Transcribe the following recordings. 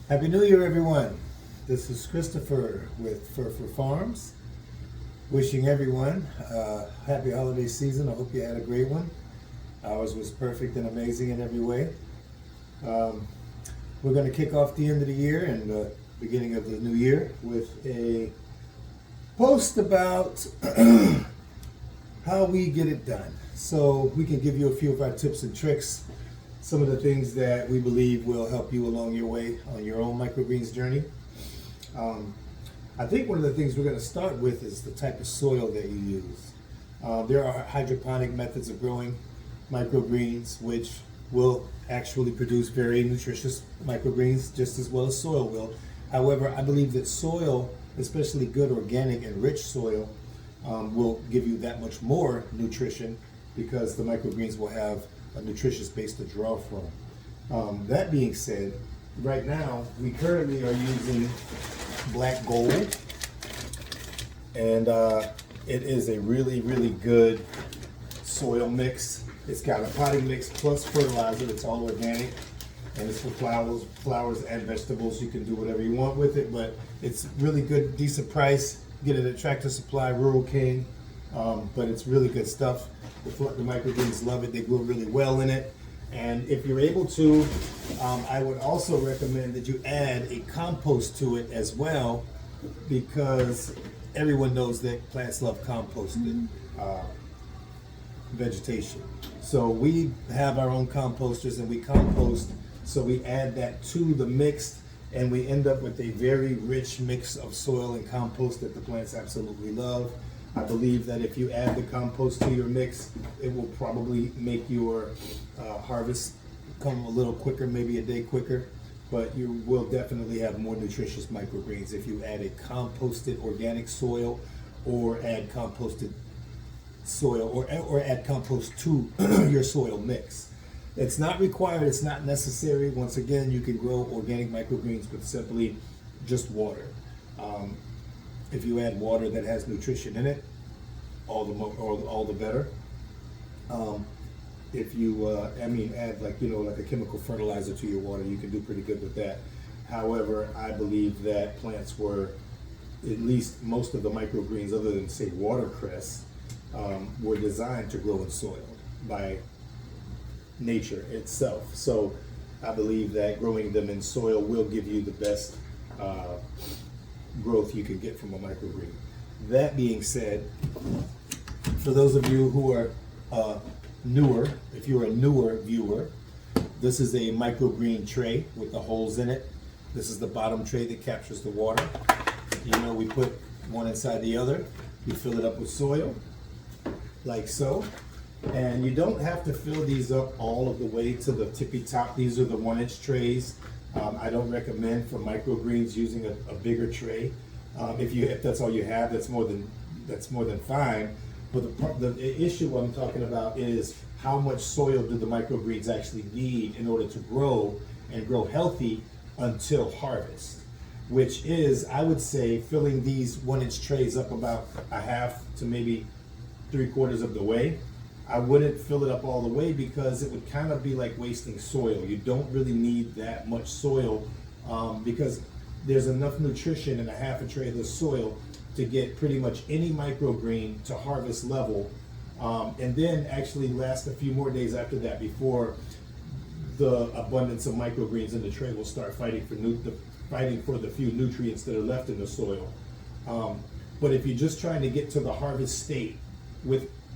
Happy New Year, everyone. This is Christopher with Ferpher Farms. Wishing everyone a happy holiday season. I hope you had a great one. Ours was perfect and amazing in every way. We're going to kick off the end of the year and the beginning of the new year with a post about how we get it done. So we can give you a few of our tips and tricks, some of the things that we believe will help you along your way on your own microgreens journey. I think one of the things we're going to start with is the type of soil that you use. There are hydroponic methods of growing microgreens which will actually produce very nutritious microgreens just as well as soil will. However, I believe that soil, especially good organic and rich soil, will give you that much more nutrition because the microgreens will have a nutritious base to draw from. That being said, right now we currently are using black gold, and it is a really good soil mix. It's got a potting mix plus fertilizer. It's all organic, and it's for flowers and vegetables. You can do whatever you want with it, but it's really good, decent price. Get it at Tractor Supply, Rural King, but it's really good stuff. The microgreens love it. They grow really well in it. And if you're able to, I would also recommend that you add a compost to it as well, because everyone knows that plants love composted vegetation. So we have our own composters and we compost, so we add that to the mix and we end up with a very rich mix of soil and compost that the plants absolutely love. I believe that if you add the compost to your mix, it will probably make your harvest come a little quicker, maybe a day quicker, but you will definitely have more nutritious microgreens if you add a composted organic soil or add composted soil or add compost to your soil mix. It's not required, it's not necessary. Once again, you can grow organic microgreens with simply just water. If you add water that has nutrition in it, all the better. If you, add like a chemical fertilizer to your water, you can do pretty good with that. However, I believe that plants were, at least most of the microgreens, other than say watercress, were designed to grow in soil by nature itself. So I believe that growing them in soil will give you the best growth you can get from a microgreen. That being said, for those of you who are newer, if you're a newer viewer, this is a microgreen tray with the holes in it. This is the bottom tray that captures the water. We put one inside the other. You fill it up with soil, like so. And you don't have to fill these up all of the way to the tippy top. These are the 1-inch trays. I don't recommend for microgreens using a bigger tray. If that's all you have, that's more than fine. But the issue I'm talking about is how much soil do the microgreens actually need in order to grow and grow healthy until harvest, which is, I would say, filling these 1-inch trays up about a half to maybe 3/4 of the way. I wouldn't fill it up all the way because it would kind of be like wasting soil. You don't really need that much soil because there's enough nutrition in a half a tray of the soil to get pretty much any microgreen to harvest level, and then actually last a few more days after that before the abundance of microgreens in the tray will start fighting for the few nutrients that are left in the soil. But if you're just trying to get to the harvest state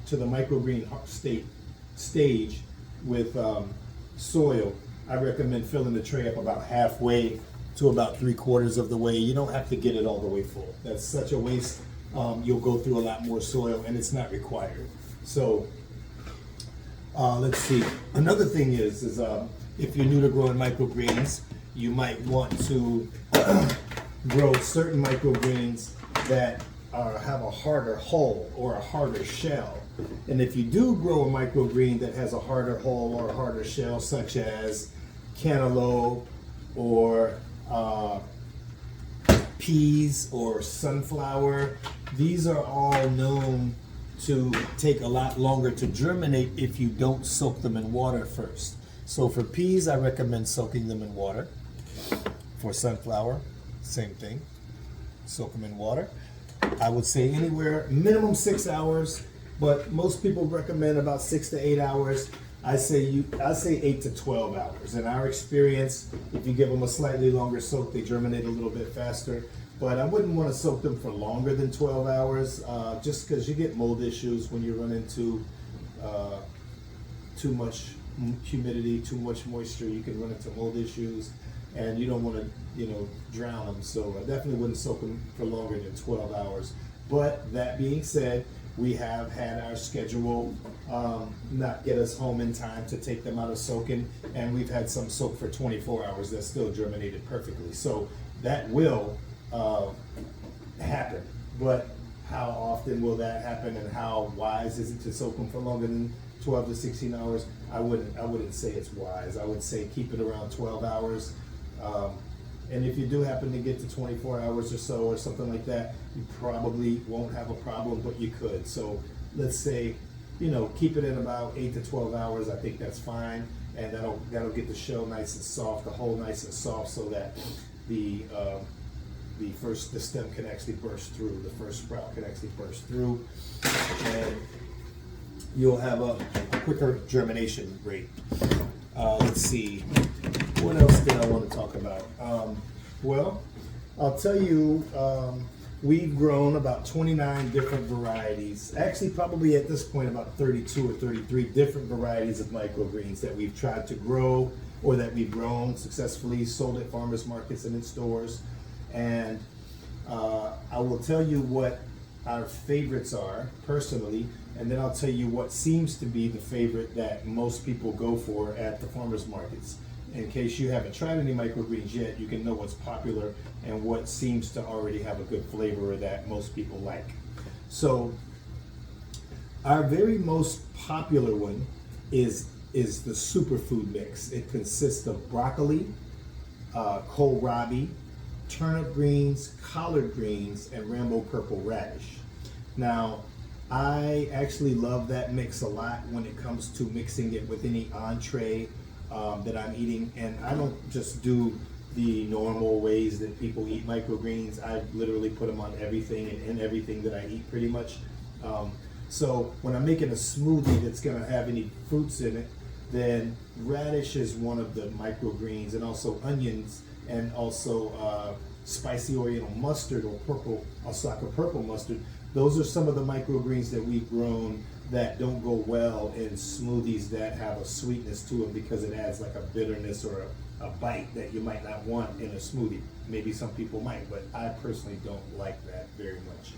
to the microgreen stage with soil, I recommend filling the tray up about halfway to about 3/4 of the way. You don't have to get it all the way full. That's such a waste. You'll go through a lot more soil and it's not required. So let's see. Another thing is if you're new to growing microgreens, you might want to grow certain microgreens that have a harder hull or a harder shell. And if you do grow a microgreen that has a harder hull or a harder shell, such as cantaloupe or peas or sunflower, these are all known to take a lot longer to germinate if you don't soak them in water first. So for peas, I recommend soaking them in water. For sunflower, same thing. Soak them in water. I would say anywhere minimum 6 hours, but most people recommend about 6 to 8 hours. I say 8 to 12 hours. In our experience, if you give them a slightly longer soak, they germinate a little bit faster. But I wouldn't want to soak them for longer than 12 hours, just because you get mold issues when you run into too much humidity, too much moisture. You can run into mold issues, and you don't want to, drown them. So I definitely wouldn't soak them for longer than 12 hours. But that being said, we have had our schedule not get us home in time to take them out of soaking, and we've had some soak for 24 hours that still germinated perfectly. So that will happen, but how often will that happen, and how wise is it to soak them for longer than 12 to 16 hours? I wouldn't say it's wise. I would say keep it around 12 hours. And if you do happen to get to 24 hours or so or something like that, you probably won't have a problem, but you could. So let's say, keep it in about 8 to 12 hours. I think that's fine, and that'll get the shell nice and soft, the hull nice and soft, so that the stem can actually burst through, the first sprout can actually burst through, and you'll have a quicker germination rate. Let's see, what else did I want to talk about? Well, I'll tell you, we've grown about 29 different varieties. Actually, probably at this point about 32 or 33 different varieties of microgreens that we've tried to grow, or that we've grown successfully, sold at farmers markets and in stores. And I will tell you what our favorites are personally, and then I'll tell you what seems to be the favorite that most people go for at the farmers markets. In case you haven't tried any microgreens yet, you can know what's popular and what seems to already have a good flavor that most people like. So our very most popular one is the superfood mix. It consists of broccoli, kohlrabi, turnip greens, collard greens, and rainbow purple radish. Now, I actually love that mix a lot when it comes to mixing it with any entree that I'm eating. And I don't just do the normal ways that people eat microgreens. I literally put them on everything and in everything that I eat pretty much. So when I'm making a smoothie that's gonna have any fruits in it, then radish is one of the microgreens, and also onions, and also spicy oriental mustard, or purple mustard. Those are some of the microgreens that we've grown that don't go well in smoothies that have a sweetness to them, because it adds like a bitterness or a bite that you might not want in a smoothie. Maybe some people might, but I personally don't like that very much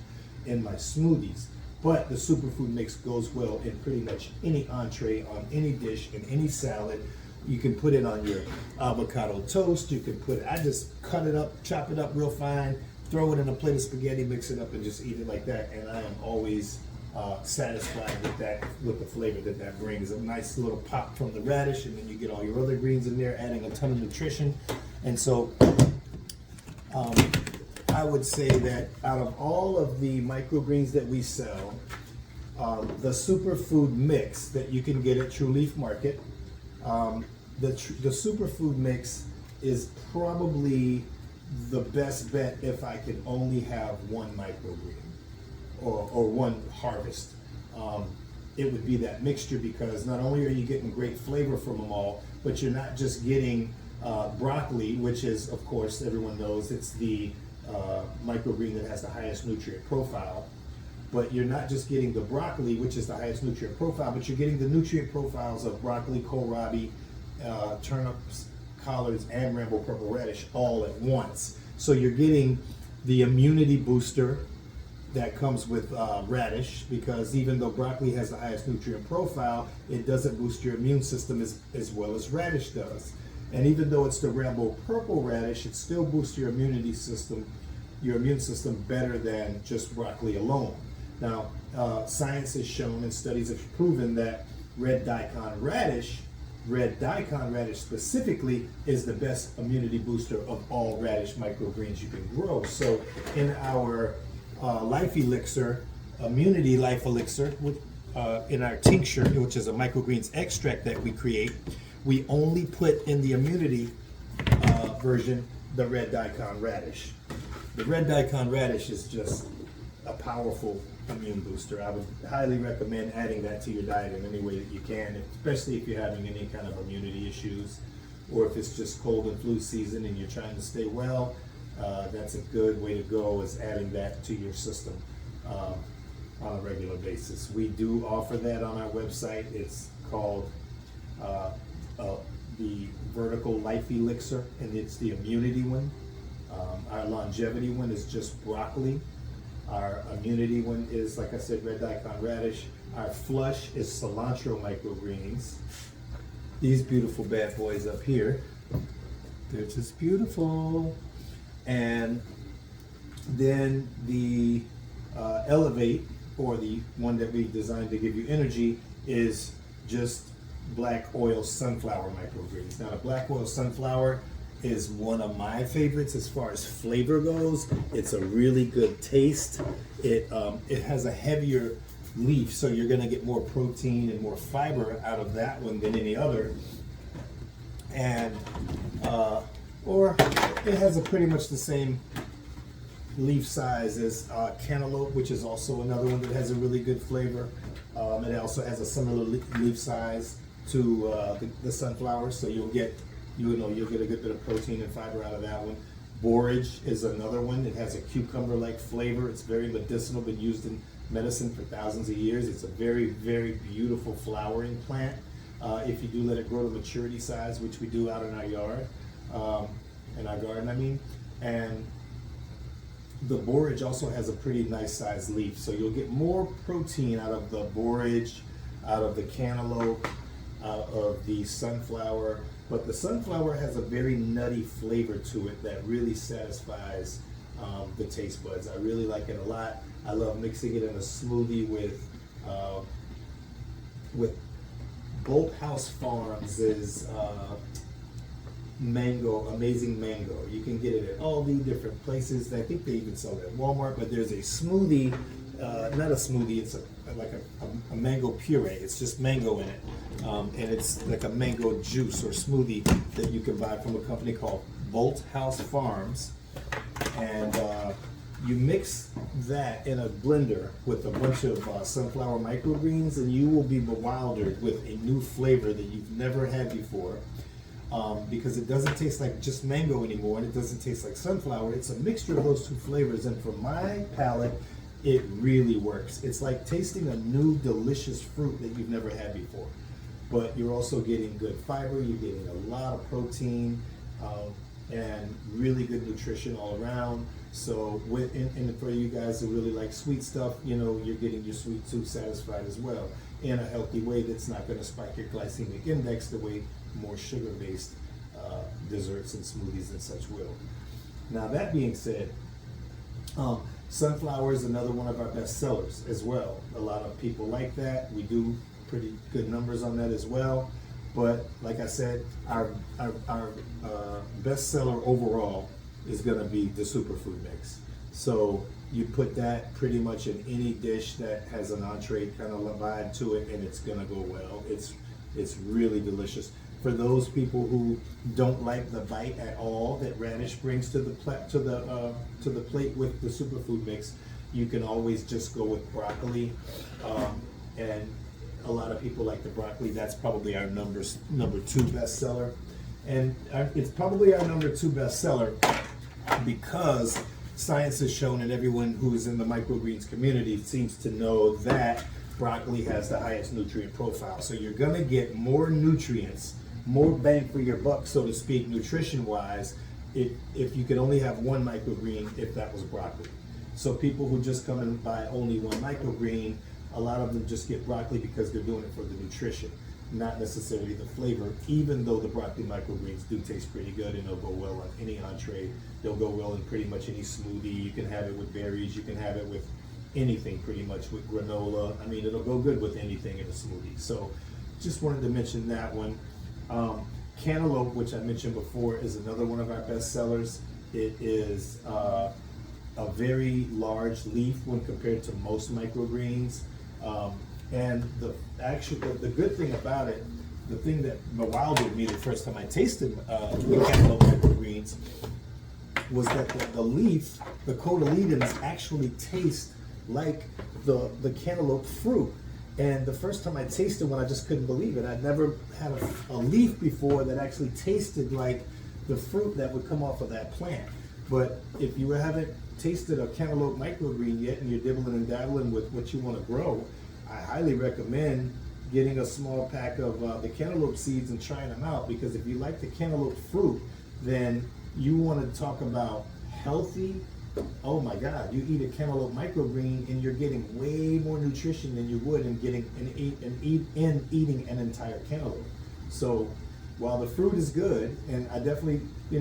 in my smoothies. But the superfood mix goes well in pretty much any entree, on any dish, in any salad. You can put it on your avocado toast. You can I just cut it up, chop it up real fine, throw it in a plate of spaghetti, mix it up, and just eat it like that. And I am always satisfied with the flavor that brings. A nice little pop from the radish, and then you get all your other greens in there, adding a ton of nutrition. And so I would say that out of all of the microgreens that we sell, the superfood mix that you can get at True Leaf Market, the superfood mix is probably the best bet if I could only have one microgreen or one harvest. It would be that mixture, because not only are you getting great flavor from them all, but you're not just getting broccoli, which is, of course, everyone knows it's the microgreen that has the highest nutrient profile. But you're not just getting the broccoli, which is the highest nutrient profile, but you're getting the nutrient profiles of broccoli, kohlrabi, turnips, collards, and rainbow purple radish all at once. So you're getting the immunity booster that comes with radish, because even though broccoli has the highest nutrient profile, it doesn't boost your immune system as well as radish does. And even though it's the rainbow purple radish, it still boosts your immune system better than just broccoli alone. Now, science has shown and studies have proven that red daikon radish specifically is the best immunity booster of all radish microgreens you can grow. So in our Life Elixir, Immunity Life Elixir, in our tincture, which is a microgreens extract that we create, we only put in the immunity version the red daikon radish. The red daikon radish is just a powerful immune booster. I would highly recommend adding that to your diet in any way that you can, especially if you're having any kind of immunity issues, or if it's just cold and flu season and you're trying to stay well. That's a good way to go, is adding that to your system on a regular basis. We do offer that on our website. It's called the Vertical Life Elixir, and it's the immunity one. Our longevity one is just broccoli. Our immunity one is, like I said, red daikon radish. Our flush is cilantro microgreens. These beautiful bad boys up here, they're just beautiful. And then the Elevate, or the one that we designed to give you energy, is just black oil sunflower microgreens. Now, the black oil sunflower is one of my favorites as far as flavor goes. It's a really good taste. It has a heavier leaf, so you're gonna get more protein and more fiber out of that one than any other. And or it has a pretty much the same leaf size as cantaloupe, which is also another one that has a really good flavor. It also has a similar leaf size to the sunflower, so you'll get a good bit of protein and fiber out of that one. Borage is another one. It has a cucumber-like flavor. It's very medicinal, been used in medicine for thousands of years. It's a very, very beautiful flowering plant. If you do let it grow to maturity size, which we do out in our yard, in our garden, I mean. And the borage also has a pretty nice sized leaf, so you'll get more protein out of the borage, out of the cantaloupe, out of the sunflower. But the sunflower has a very nutty flavor to it that really satisfies the taste buds. I really like it a lot. I love mixing it in a smoothie with Bolt House Farms' mango, amazing mango. You can get it at all the different places. I think they even sell it at Walmart, but there's a smoothie, not a smoothie, it's like a mango puree. It's just mango in it. And it's like a mango juice or smoothie that you can buy from a company called Bolt House Farms. And you mix that in a blender with a bunch of sunflower microgreens, and you will be bewildered with a new flavor that you've never had before. Because it doesn't taste like just mango anymore, and it doesn't taste like sunflower. It's a mixture of those two flavors, and for my palate, it really works. It's like tasting a new delicious fruit that you've never had before. But you're also getting good fiber, you're getting a lot of protein, and really good nutrition all around. So and for you guys who really like sweet stuff, you're getting your sweet tooth satisfied as well, in a healthy way that's not going to spike your glycemic index the way more sugar-based desserts and smoothies and such will. Now, that being said, sunflower is another one of our best sellers as well. A lot of people like that. We do pretty good numbers on that as well. But like I said, our best seller overall is going to be the superfood mix. So you put that pretty much in any dish that has an entree kind of vibe to it, and it's going to go well. It's really delicious. For those people who don't like the bite at all that radish brings to the plate with the superfood mix, you can always just go with broccoli. And a lot of people like the broccoli. That's probably our number 2 bestseller, and it's probably our number 2 bestseller because science has shown, and everyone who's in the microgreens community seems to know, that broccoli has the highest nutrient profile. So you're gonna get more nutrients, more bang for your buck, so to speak, nutrition-wise, if you could only have one microgreen, if that was broccoli. So people who just come and buy only one microgreen, a lot of them just get broccoli because they're doing it for the nutrition, not necessarily the flavor, even though the broccoli microgreens do taste pretty good, and they'll go well on any entree. They'll go well in pretty much any smoothie. You can have it with berries. You can have it with anything, pretty much, with granola. I mean, it'll go good with anything in a smoothie. So just wanted to mention that one. Cantaloupe, which I mentioned before, is another one of our best sellers. It is a very large leaf when compared to most microgreens. And the good thing about it, the thing that bewildered me the first time I tasted the cantaloupe microgreens, was that the leaf, the cotyledons, actually taste like the cantaloupe fruit. And the first time I tasted one, I just couldn't believe it. I'd never had a leaf before that actually tasted like the fruit that would come off of that plant. But if you haven't tasted a cantaloupe microgreen yet and you're dibbling and dabbling with what you want to grow, I highly recommend getting a small pack of the cantaloupe seeds and trying them out, because if you like the cantaloupe fruit, then you want to talk about healthy. Oh my God, you eat a cantaloupe microgreen and you're getting way more nutrition than you would in eating an entire cantaloupe. So while the fruit is good, and I definitely, I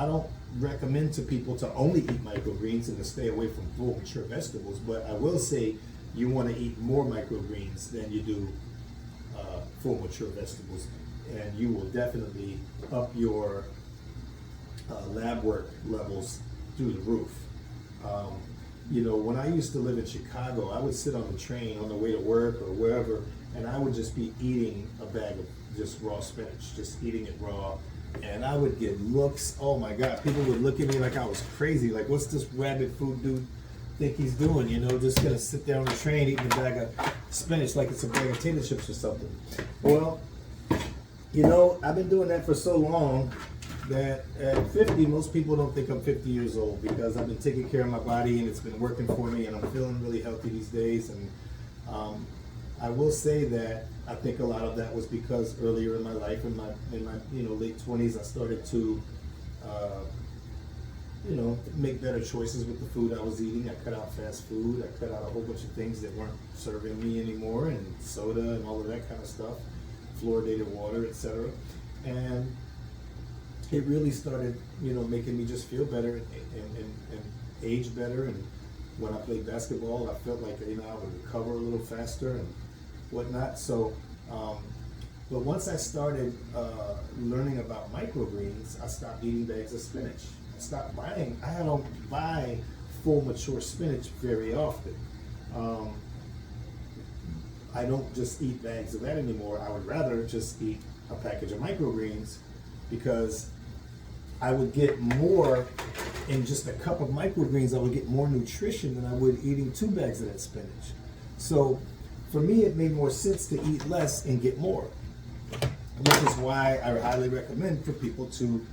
don't recommend to people to only eat microgreens and to stay away from full mature vegetables, but I will say you want to eat more microgreens than you do full mature vegetables, and you will definitely up your lab work levels through the roof. When I used to live in Chicago, I would sit on the train on the way to work or wherever, and I would just be eating a bag of just raw spinach, just eating it raw, and I would get looks. Oh my God, people would look at me like I was crazy, like, what's this rabbit food dude think he's doing, just gonna sit there on the train eating a bag of spinach like it's a bag of potato chips or something. Well, I've been doing that for so long that at 50, most people don't think I'm 50 years old, because I've been taking care of my body and it's been working for me, and I'm feeling really healthy these days. And I will say that I think a lot of that was because earlier in my life, in my late 20s, I started to make better choices with the food I was eating. I cut out fast food. I cut out a whole bunch of things that weren't serving me anymore, and soda and all of that kind of stuff, fluoridated water, etc. And it really started, making me just feel better and age better. And when I played basketball, I felt like, I would recover a little faster and whatnot. So, but once I started learning about microgreens, I stopped eating bags of spinach. I don't buy full mature spinach very often. I don't just eat bags of that anymore. I would rather just eat a package of microgreens, because I would get more in just a cup of microgreens. I would get more nutrition than I would eating 2 bags of that spinach. So for me, it made more sense to eat less and get more, which is why I highly recommend for people to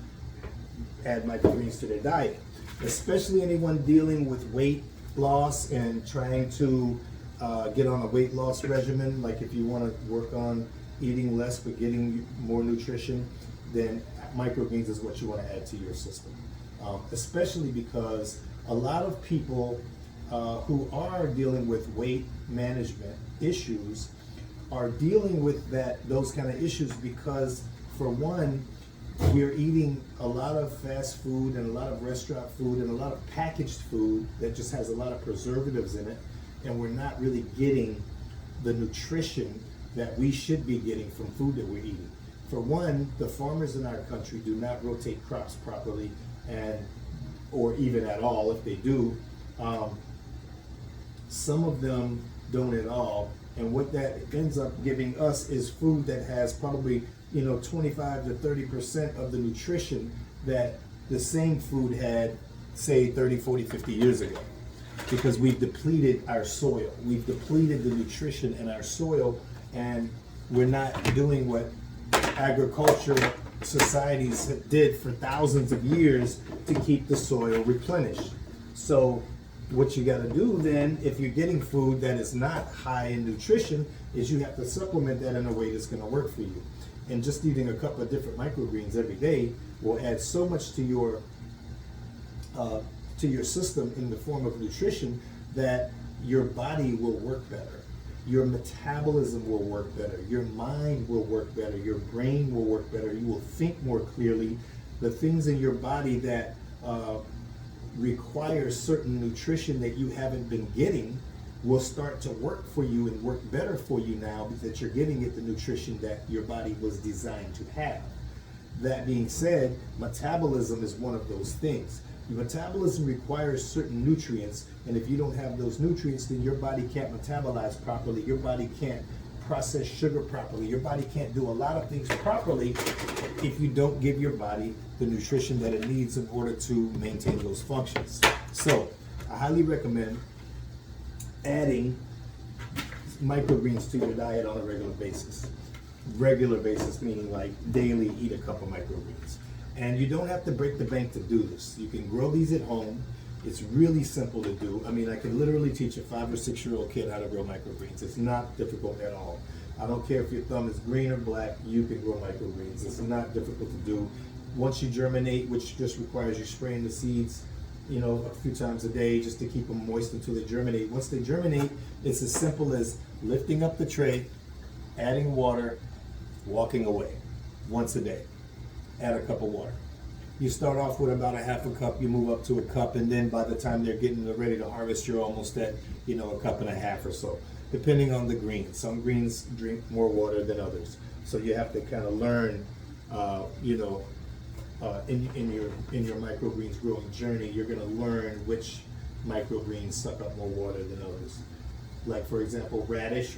add microgreens to their diet, especially anyone dealing with weight loss and trying to get on a weight loss regimen. Like if you want to work on eating less but getting more nutrition, then microgreens is what you want to add to your system. Especially because a lot of people who are dealing with weight management issues are dealing with those kind of issues because, for one, we're eating a lot of fast food and a lot of restaurant food and a lot of packaged food that just has a lot of preservatives in it, and we're not really getting the nutrition that we should be getting from food that we're eating. For one, the farmers in our country do not rotate crops properly, or even at all. If they do, some of them don't at all, and what that ends up giving us is food that has probably 25 to 30% of the nutrition that the same food had, say, 30, 40, 50 years ago, because we've depleted our soil. We've depleted the nutrition in our soil, and we're not doing what agriculture societies did for thousands of years to keep the soil replenished. So what you got to do then, if you're getting food that is not high in nutrition, is you have to supplement that in a way that's going to work for you. And just eating a couple of different microgreens every day will add so much to your system in the form of nutrition that your body will work better. Your metabolism will work better. Your mind will work better. Your brain will work better. You will think more clearly. The things in your body that require certain nutrition that you haven't been getting will start to work for you and work better for you now, because you're getting it the nutrition that your body was designed to have. That being said, metabolism is one of those things. Your metabolism requires certain nutrients, and if you don't have those nutrients, then your body can't metabolize properly. Your body can't process sugar properly. Your body can't do a lot of things properly if you don't give your body the nutrition that it needs in order to maintain those functions. So I highly recommend adding microgreens to your diet on a regular basis. Regular basis meaning like daily eat a cup of microgreens. And you don't have to break the bank to do this. You can grow these at home. It's really simple to do. I mean, I can literally teach a 5 or 6 year old kid how to grow microgreens. It's not difficult at all. I don't care if your thumb is green or black, you can grow microgreens. It's not difficult to do. Once you germinate, which just requires you spraying the seeds, you know, a few times a day just to keep them moist until they germinate. Once they germinate, it's as simple as lifting up the tray, adding water, walking away once a day. Add a cup of water. You start off with about a half a cup, you move up to a cup, and then by the time they're getting ready to harvest, you're almost at, you know, a cup and a half or so, depending on the green. Some greens drink more water than others. So you have to kind of learn, in your microgreens growing journey, you're going to learn which microgreens suck up more water than others. Like for example, radish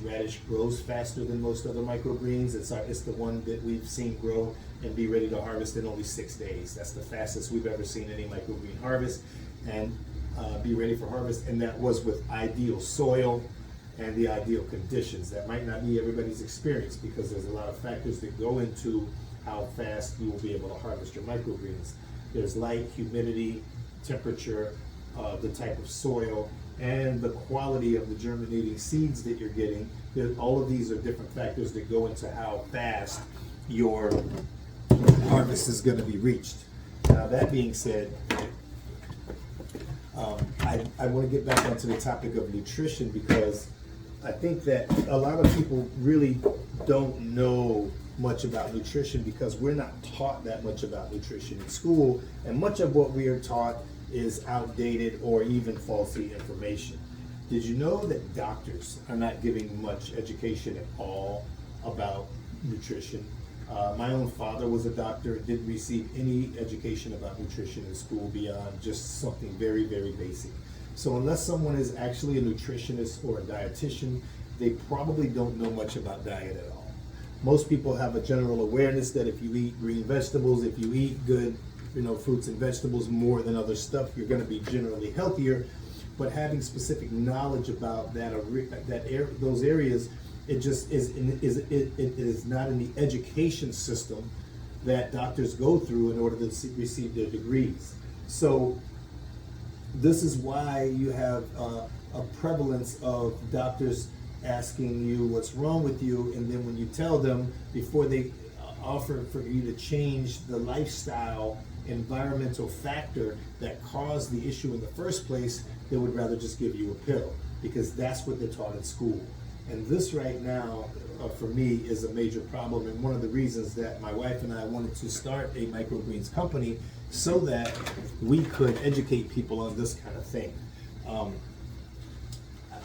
grows faster than most other microgreens. It's the one that we've seen grow and be ready to harvest in only 6 days. That's the fastest we've ever seen any microgreen harvest and be ready for harvest. And that was with ideal soil and the ideal conditions. That might not be everybody's experience because there's a lot of factors that go into how fast you will be able to harvest your microgreens. There's light, humidity, temperature, the type of soil, and the quality of the germinating seeds that you're getting. All of these are different factors that go into how fast your harvest is going to be reached. Now that being said, I want to get back onto the topic of nutrition because I think that a lot of people really don't know much about nutrition because we're not taught that much about nutrition in school, and much of what we are taught is outdated or even faulty information. Did you know that doctors are not giving much education at all about nutrition? My own father was a doctor, didn't receive any education about nutrition in school beyond just something very, very basic. So unless someone is actually a nutritionist or a dietitian, they probably don't know much about diet at all. Most people have a general awareness that if you eat green vegetables, if you eat good, fruits and vegetables more than other stuff, you're going to be generally healthier. But having specific knowledge about those areas, it just is not in the education system that doctors go through in order to receive their degrees. So this is why you have a prevalence of doctors asking you what's wrong with you, and then when you tell them, before they offer for you to change the lifestyle environmental factor that caused the issue in the first place, they would rather just give you a pill because that's what they're taught at school. And this right now, for me, is a major problem, and one of the reasons that my wife and I wanted to start a microgreens company so that we could educate people on this kind of thing.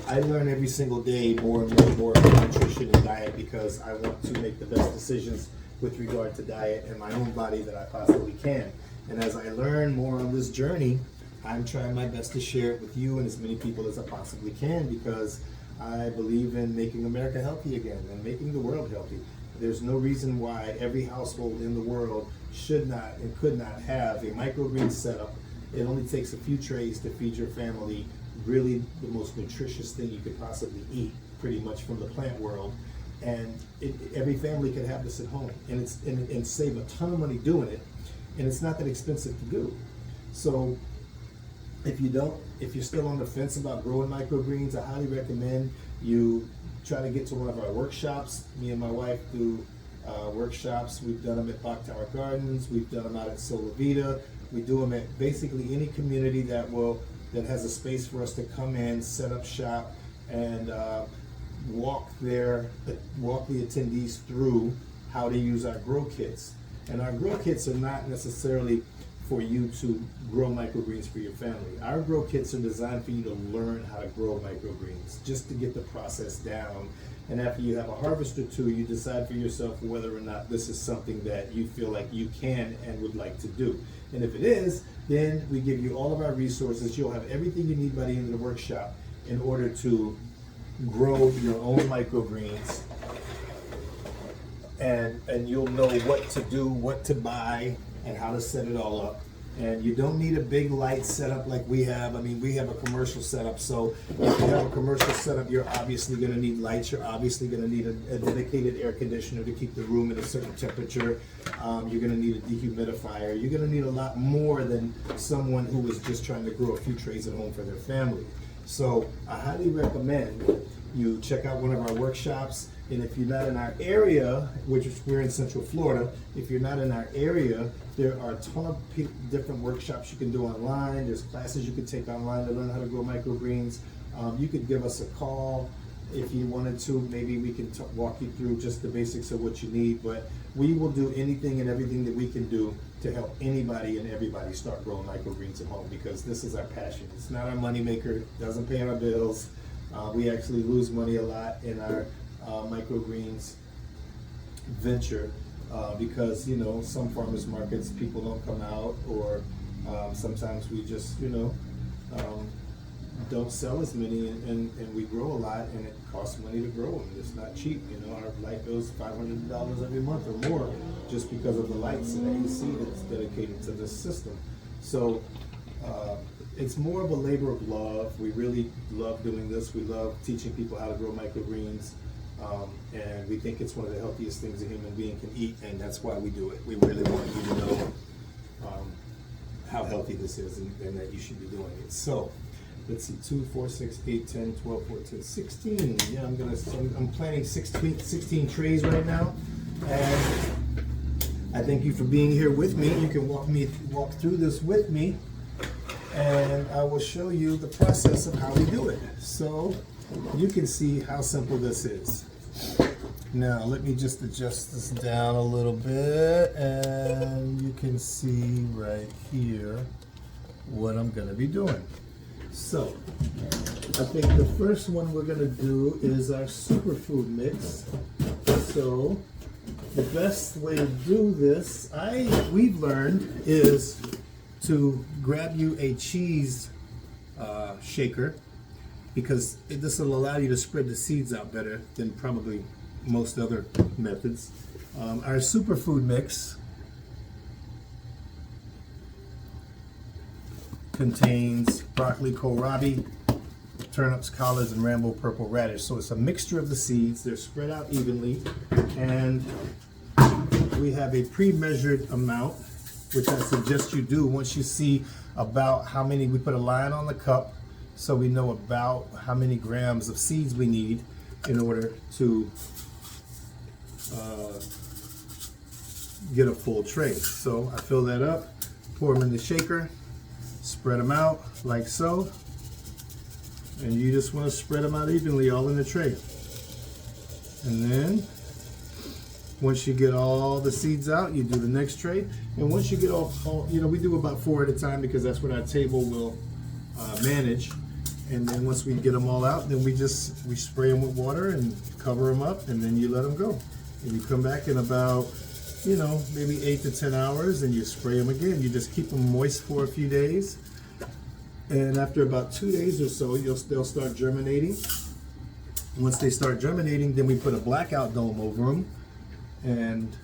I learn every single day more and more about nutrition and diet because I want to make the best decisions with regard to diet and my own body that I possibly can. And as I learn more on this journey, I'm trying my best to share it with you and as many people as I possibly can because I believe in making America healthy again and making the world healthy. There's no reason why every household in the world should not and could not have a microgreen setup. It only takes a few trays to feed your family really the most nutritious thing you could possibly eat, pretty much from the plant world. And every family can have this at home and save a ton of money doing it. And it's not that expensive to do. So if you're still on the fence about growing microgreens, I highly recommend you try to get to one of our workshops. Me and my wife do workshops. We've done them at Bach Tower Gardens. We've done them out at Sola Vida. We do them at basically any community that has a space for us to come in, set up shop, and walk the attendees through how to use our grow kits. And our grow kits are not necessarily for you to grow microgreens for your family. Our grow kits are designed for you to learn how to grow microgreens, just to get the process down. And after you have a harvest or two, you decide for yourself whether or not this is something that you feel like you can and would like to do. And if it is, then we give you all of our resources. You'll have everything you need by the end of the workshop in order to grow your own microgreens and you'll know what to do, what to buy, and how to set it all up. And you don't need a big light setup like we have. I mean, we have a commercial setup, so if you have a commercial setup, you're obviously going to need lights. You're obviously going to need a dedicated air conditioner to keep the room at a certain temperature. You're going to need a dehumidifier. You're going to need a lot more than someone who was just trying to grow a few trays at home for their family. So I highly recommend you check out one of our workshops. And if you're not in our area, which we're in Central Florida, if you're not in our area, there are a ton of different workshops you can do online. There's classes you can take online to learn how to grow microgreens. You could give us a call if you wanted to. Maybe we can walk you through just the basics of what you need. But we will do anything and everything that we can do to help anybody and everybody start growing microgreens at home, because this is our passion. It's not our moneymaker. It doesn't pay our bills. We actually lose money a lot in our microgreens venture because, you know, some farmers markets people don't come out, or sometimes we just, you know, don't sell as many, and we grow a lot, and it costs money to grow them. It's not cheap, you know. Our light bill's $500 every month or more just because of the lights and the AC that's dedicated to this system. So it's more of a labor of love. We really love doing this. We love teaching people how to grow microgreens. And we think it's one of the healthiest things a human being can eat, and that's why we do it. We really want you to know how healthy this is, and that you should be doing it. So let's see, 2, 4, 6, 8, 10, 12, 14, 16. Yeah, I'm planning 16 trays right now, and I thank you for being here with me. You can walk through this with me, and I will show you the process of how we do it. So you can see how simple this is. Now let me just adjust this down a little bit, and you can see right here what I'm going to be doing. So I think the first one we're going to do is our superfood mix. So the best way to do this, we've learned, is to grab you a cheese shaker, because this will allow you to spread the seeds out better than probably most other methods. Our superfood mix contains broccoli, kohlrabi, turnips, collards, and Rambo purple radish. So it's a mixture of the seeds. They're spread out evenly, and we have a pre-measured amount, which I suggest you do once you see about how many. We put a line on the cup, so we know about how many grams of seeds we need in order to get a full tray. So I fill that up, pour them in the shaker, spread them out like so, and you just want to spread them out evenly all in the tray. And then once you get all the seeds out, you do the next tray. And once you get all, you know, we do about 4 at a time because that's what our table will manage. And then once we get them all out, then we spray them with water and cover them up, and then you let them go. And you come back in about, you know, maybe 8 to 10 hours, and you spray them again. You just keep them moist for a few days. And after about 2 days or so, they'll start germinating. Once they start germinating, then we put a blackout dome over them and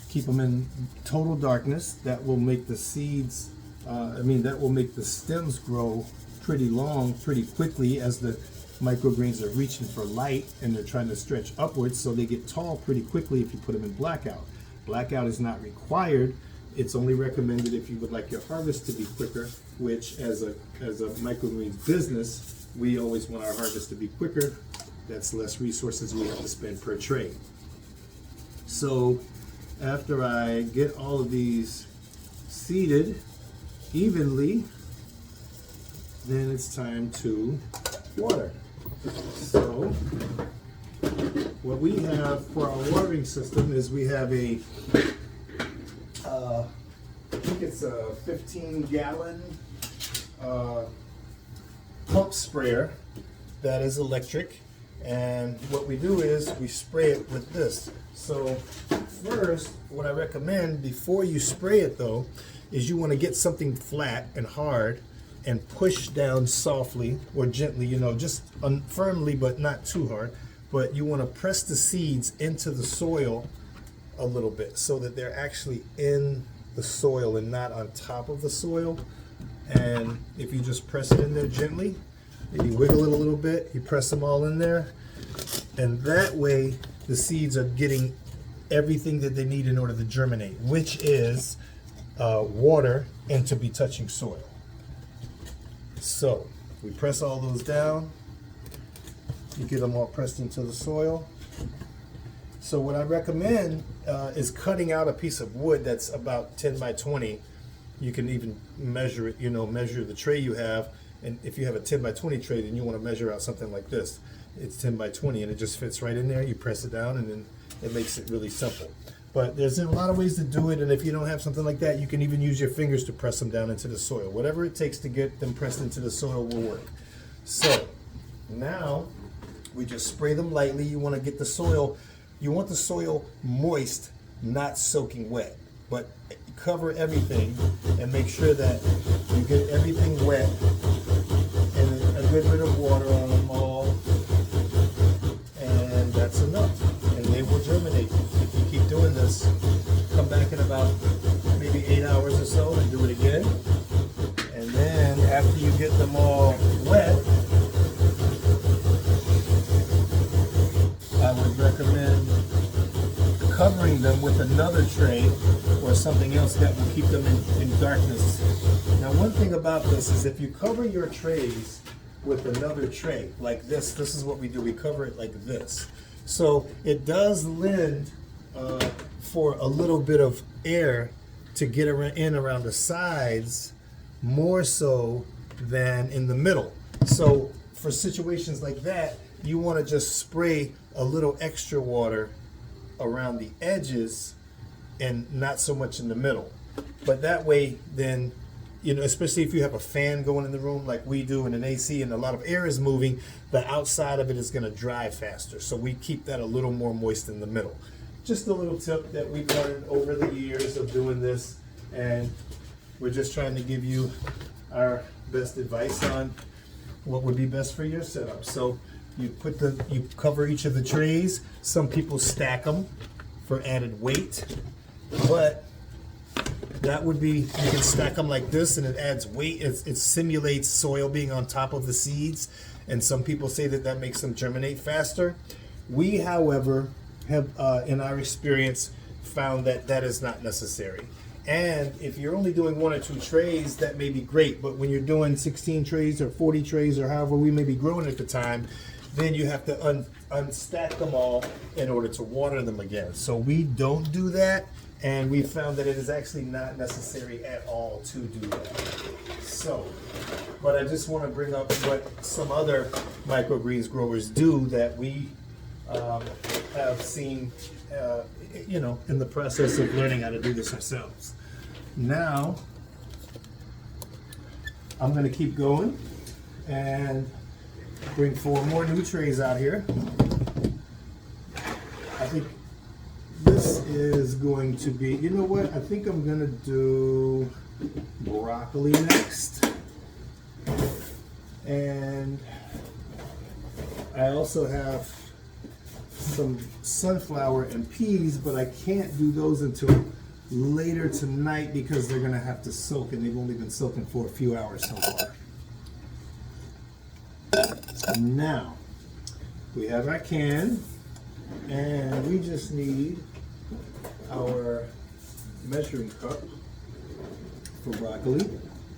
keep them in total darkness. That will make the seeds, that will make the stems grow pretty long, pretty quickly, as the microgreens are reaching for light and they're trying to stretch upwards, so they get tall pretty quickly if you put them in blackout. Blackout is not required. It's only recommended if you would like your harvest to be quicker, which as a microgreens business, we always want our harvest to be quicker. That's less resources we have to spend per tray. So after I get all of these seeded evenly, then it's time to water. So what we have for our watering system is we have I think it's a 15-gallon pump sprayer that is electric. And what we do is we spray it with this. So first, what I recommend before you spray it though, is you want to get something flat and hard and push down softly or gently, you know, just firmly but not too hard. But you want to press the seeds into the soil a little bit so that they're actually in the soil and not on top of the soil. And if you just press it in there gently, and you wiggle it a little bit, you press them all in there, and that way the seeds are getting everything that they need in order to germinate, which is water and to be touching soil. So we press all those down, you get them all pressed into the soil. So what I recommend is cutting out a piece of wood that's about 10 by 20. You can even measure it, measure the tray you have. And if you have a 10 by 20 tray, then you want to measure out something like this. It's 10 by 20 and it just fits right in there. You press it down and then it makes it really simple. But there's a lot of ways to do it, and if you don't have something like that, you can even use your fingers to press them down into the soil. Whatever it takes to get them pressed into the soil will work. So now we just spray them lightly. You want to get the soil, you want the soil moist, not soaking wet. But cover everything and make sure that you get everything wet and a good bit of water on them all, and that's enough. And they will germinate. If you keep doing this, come back in about maybe 8 hours or so and do it again. And then after you get them all wet, I would recommend covering them with another tray or something else that will keep them in darkness. Now, one thing about this is if you cover your trays with another tray like this is what we do. We cover it like this. So it does lend for a little bit of air to get in around the sides more so than in the middle. So for situations like that, you want to just spray a little extra water around the edges and not so much in the middle. But that way then, especially if you have a fan going in the room like we do and an AC and a lot of air is moving, the outside of it is going to dry faster. So we keep that a little more moist in the middle. Just a little tip that we've learned over the years of doing this, and we're just trying to give you our best advice on what would be best for your setup. So you cover each of the trays. Some people stack them for added weight, but that would be, you can stack them like this and it adds weight. It simulates soil being on top of the seeds, and some people say that makes them germinate faster. We, however, have in our experience found that is not necessary. And if you're only doing 1 or 2 trays, that may be great, but when you're doing 16 trays or 40 trays or however we may be growing at the time, then you have to unstack them all in order to water them again. So we don't do that, and we found that it is actually not necessary at all to do that. So, but I just want to bring up what some other microgreens growers do that we have seen, in the process of learning how to do this ourselves. Now, I'm going to keep going and bring 4 more new trays out here. I think this is going to be, I think I'm going to do broccoli next. And I also have some sunflower and peas, but I can't do those until later tonight because they're going to have to soak, and they've only been soaking for a few hours so far. Now, we have our can, and we just need our measuring cup for broccoli,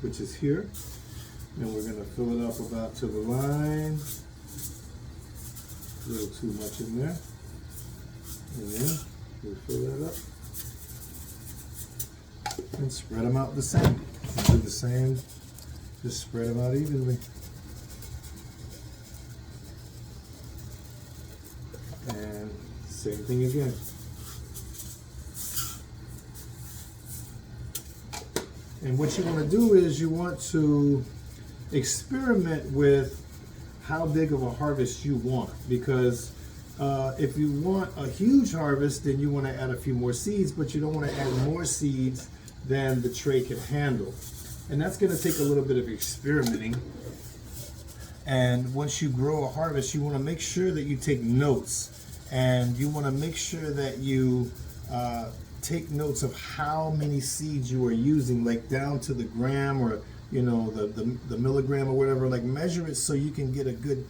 which is here. And we're going to fill it up about to the line. A little too much in there. And then we'll fill that up. And spread them out the same. Do the same, just spread them out evenly. And same thing again. And what you want to do is you want to experiment with how big of a harvest you want, because if you want a huge harvest, then you want to add a few more seeds, but you don't want to add more seeds than the tray can handle. And that's going to take a little bit of experimenting. And once you grow a harvest, you want to make sure that you take notes, and you want to make sure that you take notes of how many seeds you are using, like down to the gram, or the milligram or whatever. Like measure it so you can get a good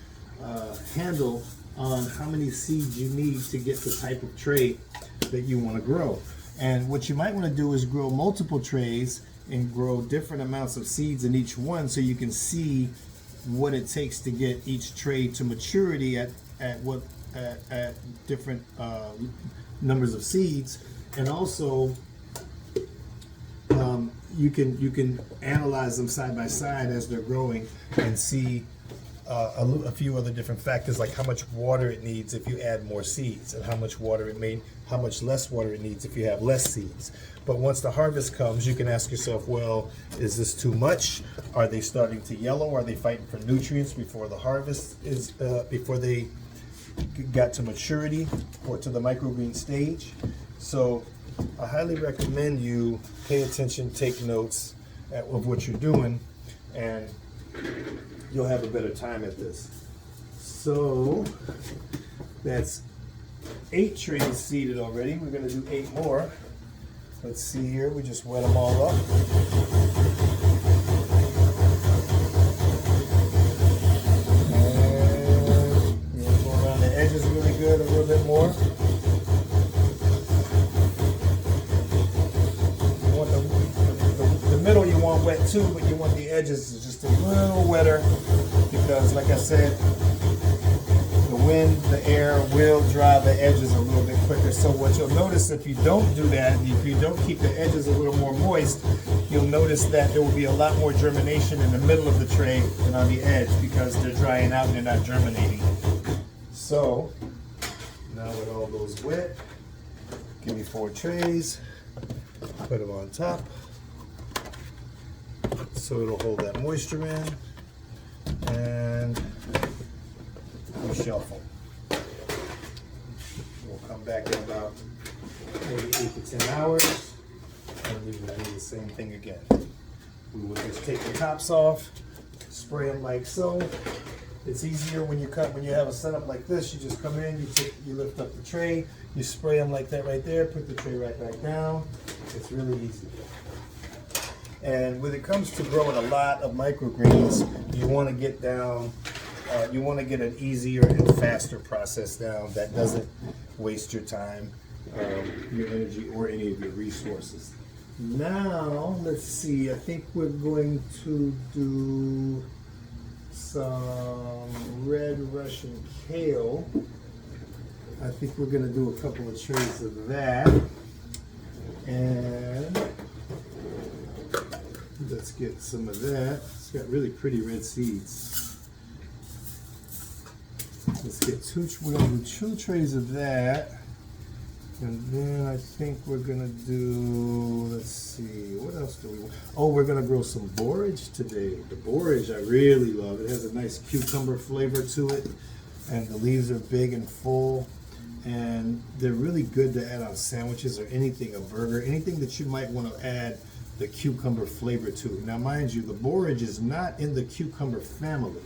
handle on how many seeds you need to get the type of tray that you want to grow. And what you might want to do is grow multiple trays and grow different amounts of seeds in each one, so you can see what it takes to get each tray to maturity at different numbers of seeds. And also you can analyze them side by side as they're growing and see a few other different factors, like how much water it needs if you add more seeds, and how much less water it needs if you have less seeds. But once the harvest comes, you can ask yourself, well, is this too much? Are they starting to yellow? Are they fighting for nutrients before the harvest is before they got to maturity or to the microgreen stage? So I highly recommend you pay attention, take notes of what you're doing, and you'll have a better time at this. So that's 8 trays seeded already. We're going to do 8 more. Let's see here. We just wet them all up. And we're going to go around the edges really good a little bit more. You want the middle you want wet too, but you want the edges just a little wetter, because like I said, the wind, the air will dry the edges a little bit quicker. So what you'll notice, if you don't do that, if you don't keep the edges a little more moist, you'll notice that there will be a lot more germination in the middle of the tray than on the edge, because they're drying out and they're not germinating. So now with all those wet, give me 4 trays, put them on top so it'll hold that moisture in, and we'll shelf them. We'll come back in about maybe 8 to 10 hours, and we will do the same thing again. We will just take the tops off, spray them like so. It's easier when you have a setup like this. You just come in, you lift up the tray, you spray them like that right there, put the tray right back down. It's really easy. And when it comes to growing a lot of microgreens, you want to get down, you want to get an easier and faster process down that doesn't waste your time, your energy, or any of your resources. Now, let's see, I think we're going to do some red Russian kale. I think we're going to do a couple of trays of that. And let's get some of that. It's got really pretty red seeds. Let's get we're going to do 2 trays of that. And then I think we're going to do, let's see, what else do we want? Oh, we're going to grow some borage today. The borage I really love. It has a nice cucumber flavor to it, and the leaves are big and full, and they're really good to add on sandwiches or anything, a burger, anything that you might want to add the cucumber flavor to. Now, mind you, the borage is not in the cucumber family.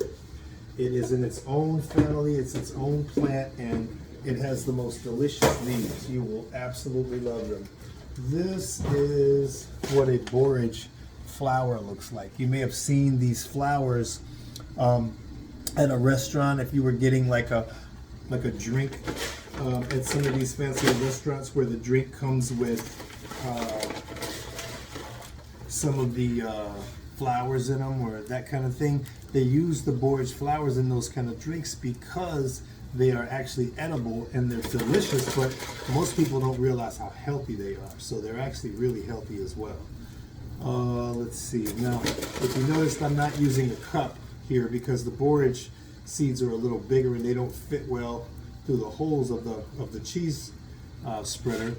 It is in its own family. It's its own plant, and it has the most delicious leaves. You will absolutely love them. This is what a borage flower looks like. You may have seen these flowers at a restaurant if you were getting like a drink at some of these fancy restaurants where the drink comes with some of the flowers in them or that kind of thing. They use the borage flowers in those kind of drinks because they are actually edible and they're delicious, but most people don't realize how healthy they are. So they're actually really healthy as well. Let's see. Now, if you noticed, I'm not using a cup here because the borage seeds are a little bigger and they don't fit well through the holes of the cheese spreader.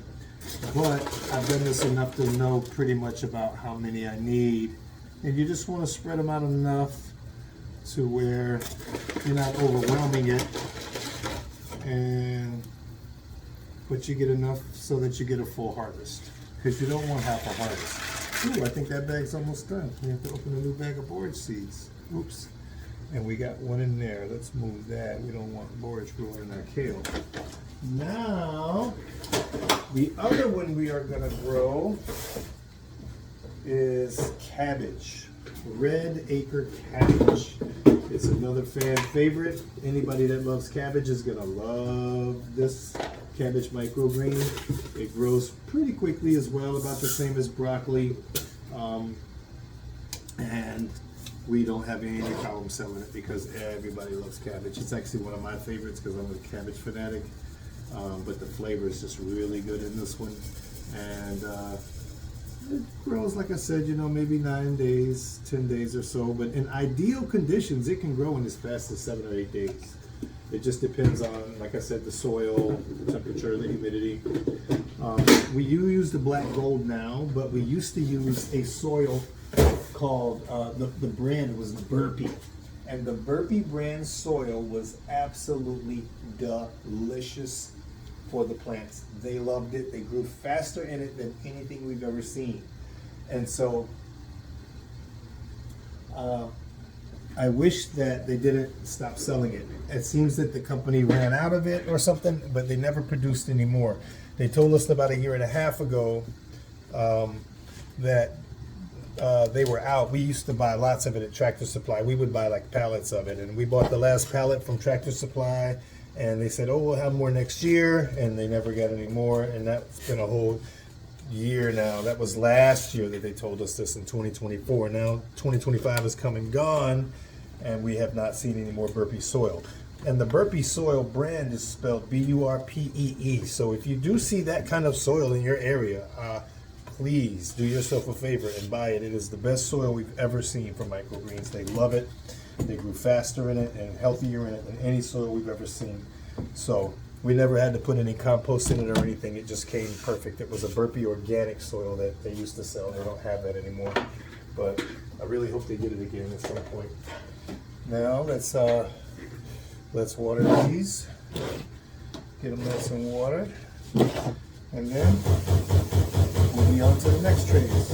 But I've done this enough to know pretty much about how many I need. And you just want to spread them out enough to where you're not overwhelming it. But you get enough so that you get a full harvest, because you don't want half a harvest. Ooh, I think that bag's almost done. We have to open a new bag of borage seeds. Oops. And we got one in there. Let's move that. We don't want borage growing in our kale. Now, the other one we are gonna grow is cabbage. Red acre cabbage. It's another fan favorite. Anybody that loves cabbage is gonna love this cabbage microgreen. It grows pretty quickly as well, about the same as broccoli. And we don't have any problem selling it because everybody loves cabbage. It's actually one of my favorites because I'm a cabbage fanatic. But the flavor is just really good in this one. And it grows, like I said, you know, maybe 9 days, 10 days or so. But in ideal conditions, it can grow in as fast as 7 or 8 days. It just depends on, like I said, the soil, the temperature, the humidity. We use the black gold now, but we used to use a soil called, the brand was Burpee. And the Burpee brand soil was absolutely delicious for the plants. They loved it. They grew faster in it than anything we've ever seen. And so I wish that they didn't stop selling it. It seems that the company ran out of it or something, but they never produced any more. They told us about a year and a half ago that they were out. We used to buy lots of it at Tractor Supply. We would buy like pallets of it, and we bought the last pallet from Tractor Supply, and they said, oh, we'll have more next year, and they never got any more, and that's been a whole year now. That was last year that they told us this in 2024. Now 2025 is come and gone, and we have not seen any more Burpee soil. And the Burpee soil brand is spelled B-U-R-P-E-E. So if you do see that kind of soil in your area, please do yourself a favor and buy it. It is the best soil we've ever seen for microgreens. They love it. They grew faster in it and healthier in it than any soil we've ever seen. So we never had to put any compost in it or anything. It just came perfect. It was a Burpee organic soil that they used to sell. They don't have that anymore. But I really hope they get it again at some point. Now let's water these. Get them nice and watered. And then we'll be on to the next trays.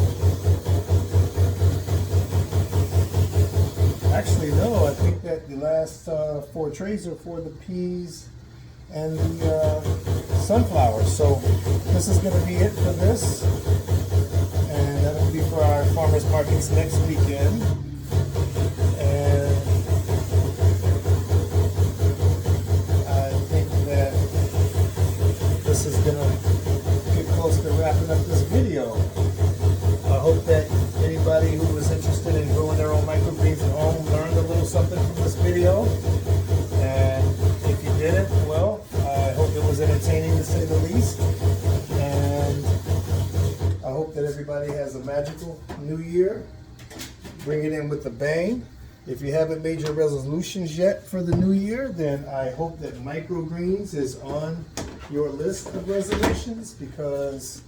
Actually, no, I think that the last 4 trays are for the peas and the sunflowers. So this is going to be it for this. And that'll be for our farmers markets next weekend. And I think that this is going to get close to wrapping up this video. I hope that anybody who was interested in growing their own microgreens at home learned a little something from this video. And if you didn't, well, I hope it was entertaining to say the least. And I hope that everybody has a magical new year. Bring it in with a bang. If you haven't made your resolutions yet for the new year, then I hope that microgreens is on your list of resolutions, because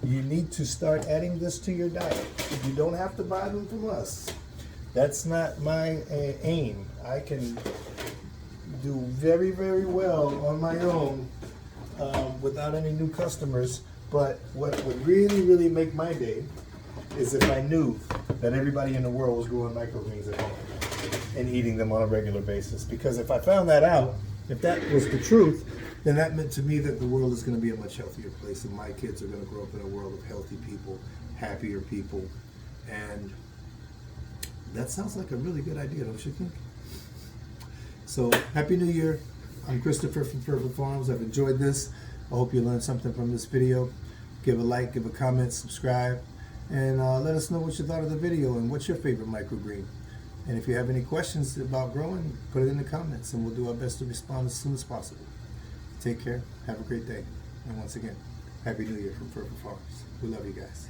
you need to start adding this to your diet. You don't have to buy them from us. That's not my aim. I can do very, very well on my own without any new customers. But what would really, really make my day is if I knew that everybody in the world was growing microgreens at home and eating them on a regular basis. Because if I found that out, if that was the truth, then that meant to me that the world is going to be a much healthier place, and my kids are going to grow up in a world of healthy people, happier people. And that sounds like a really good idea, don't you think? So, Happy New Year. I'm Christopher from Ferpher Farms. I've enjoyed this. I hope you learned something from this video. Give a like, give a comment, subscribe, and let us know what you thought of the video and what's your favorite microgreen. And if you have any questions about growing, put it in the comments, and we'll do our best to respond as soon as possible. Take care. Have a great day. And once again, Happy New Year from Ferpher Farms. We love you guys.